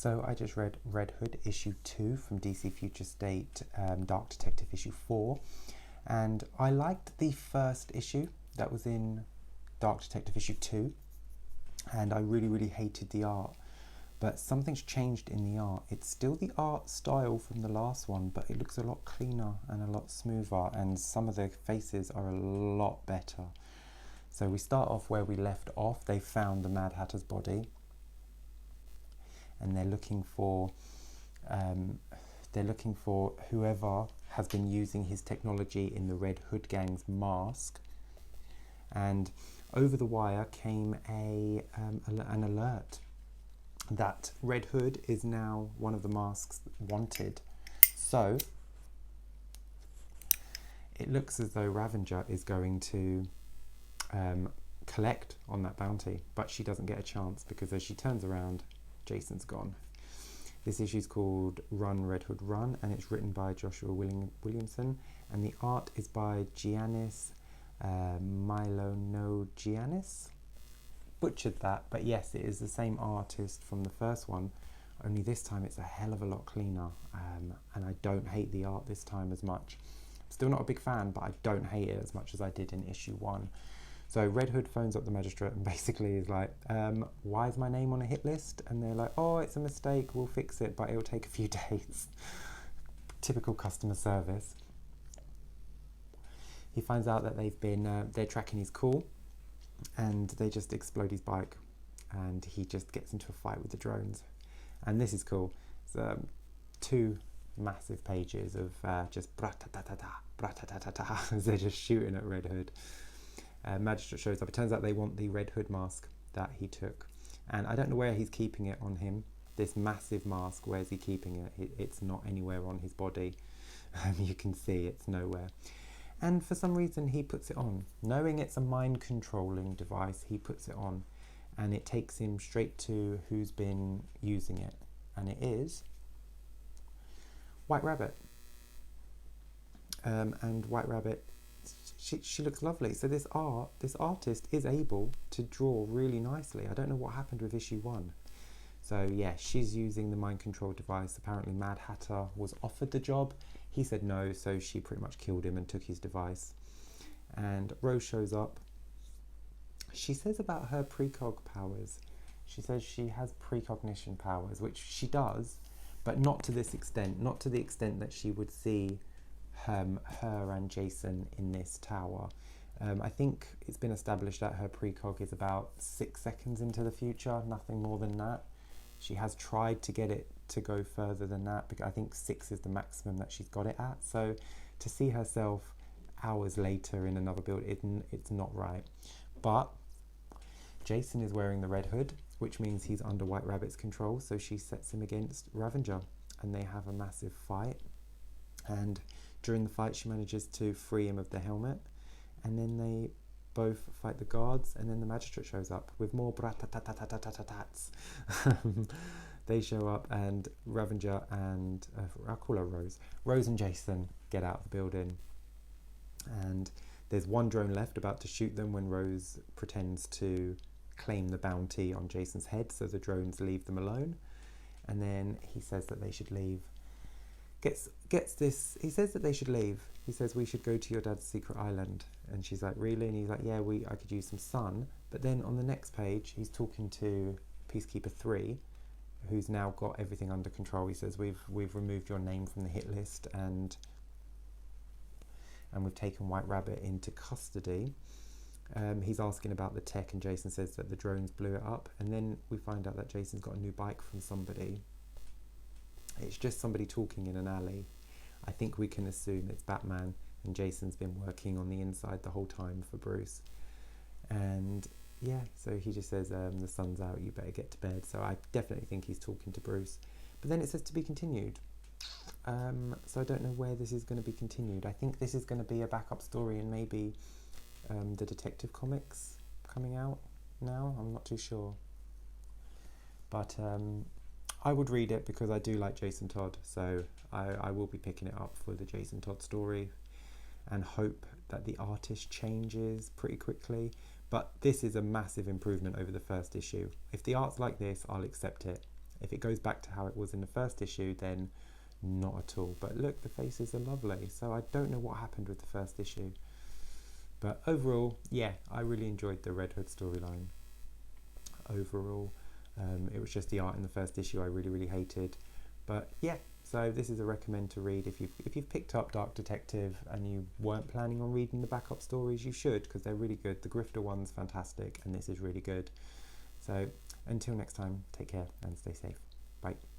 So I just read Red Hood issue 2 from DC Future State, Dark Detective issue 4, and I liked the first issue that was in Dark Detective issue 2, and I really hated the art, but something's changed in the art. It's still the art style from the last one, but it looks a lot cleaner and a lot smoother, and some of the faces are a lot better. So we start off where we left off. They found the Mad Hatter's body, and they're looking for whoever has been using his technology in the Red Hood gang's mask. And over the wire came an alert that Red Hood is now one of the masks wanted. So it looks as though Ravenger is going to collect on that bounty, but she doesn't get a chance because as she turns around, Jason's gone. This issue is called Run Red Hood Run, and it's written by Joshua Williamson, and the art is by Giannis Giannis. Butchered that, but yes, it is the same artist from the first one, only this time it's a hell of a lot cleaner, and I don't hate the art this time as much. I'm still not a big fan, but I don't hate it as much as I did in issue 1. So Red Hood phones up the magistrate and basically is like, why is my name on a hit list? And they're like, oh, it's a mistake, we'll fix it, but it'll take a few days. Typical customer service. He finds out that they're tracking his call, and they just explode his bike, and he just gets into a fight with the drones. And this is cool. It's 2 massive pages of just bra-ta-ta-ta-ta, bra-ta-ta-ta-ta, as they're just shooting at Red Hood. Magistrate shows up. It turns out they want the Red Hood mask that he took, and I don't know where he's keeping it on him. This massive mask, where's he keeping it? It's not anywhere on his body. You can see it's nowhere. And for some reason he puts it on. Knowing it's a mind controlling device, he puts it on, and it takes him straight to who's been using it, and it is White Rabbit. And White Rabbit, she looks lovely. So this artist is able to draw really nicely. I don't know what happened with issue 1. So yeah, she's using the mind control device. Apparently Mad Hatter was offered the job. He said no, so she pretty much killed him and took his device. And Rose shows up. She says about her precog powers. She says she has precognition powers, which she does, but not to this extent. Not to the extent that she would see her and Jason in this tower. I think it's been established that her precog is about 6 seconds into the future, nothing more than that. She has tried to get it to go further than that, because I think 6 is the maximum that she's got it at. So to see herself hours later in another build, it's not right. But Jason is wearing the Red Hood, which means he's under White Rabbit's control, so she sets him against Ravenger, and they have a massive fight. And during the fight, she manages to free him of the helmet, and then they both fight the guards, and then the magistrate shows up with more brat-ta-ta-ta-ta-ta-tats. They show up, and Ravenger and I'll call her Rose and Jason get out of the building, and there's one drone left about to shoot them when Rose pretends to claim the bounty on Jason's head, so the drones leave them alone, and then he says that they should leave. He says that they should leave. He says, we should go to your dad's secret island. And she's like, really? And he's like, yeah, I could use some sun. But then on the next page, he's talking to Peacekeeper 3, who's now got everything under control. He says, we've removed your name from the hit list, and we've taken White Rabbit into custody. He's asking about the tech, and Jason says that the drones blew it up. And then we find out that Jason's got a new bike from somebody. It's just somebody talking in an alley. I think we can assume it's Batman, and Jason's been working on the inside the whole time for Bruce. And yeah, so he just says, the sun's out, you better get to bed. So I definitely think he's talking to Bruce. But then it says to be continued. So I don't know where this is going to be continued. I think this is going to be a backup story in maybe the Detective Comics coming out now. I'm not too sure. But I would read it because I do like Jason Todd, so I will be picking it up for the Jason Todd story, and hope that the artist changes pretty quickly. But this is a massive improvement over the first issue. If the art's like this, I'll accept it. If it goes back to how it was in the first issue, then not at all. But look, the faces are lovely. So I don't know what happened with the first issue. But overall, yeah, I really enjoyed the Red Hood storyline. Overall, it was just the art in the first issue I really hated. But yeah, so this is a recommend to read. If you've picked up Dark Detective and you weren't planning on reading the backup stories, you should, because they're really good. The Grifter one's fantastic, and this is really good. So until next time, take care and stay safe. Bye.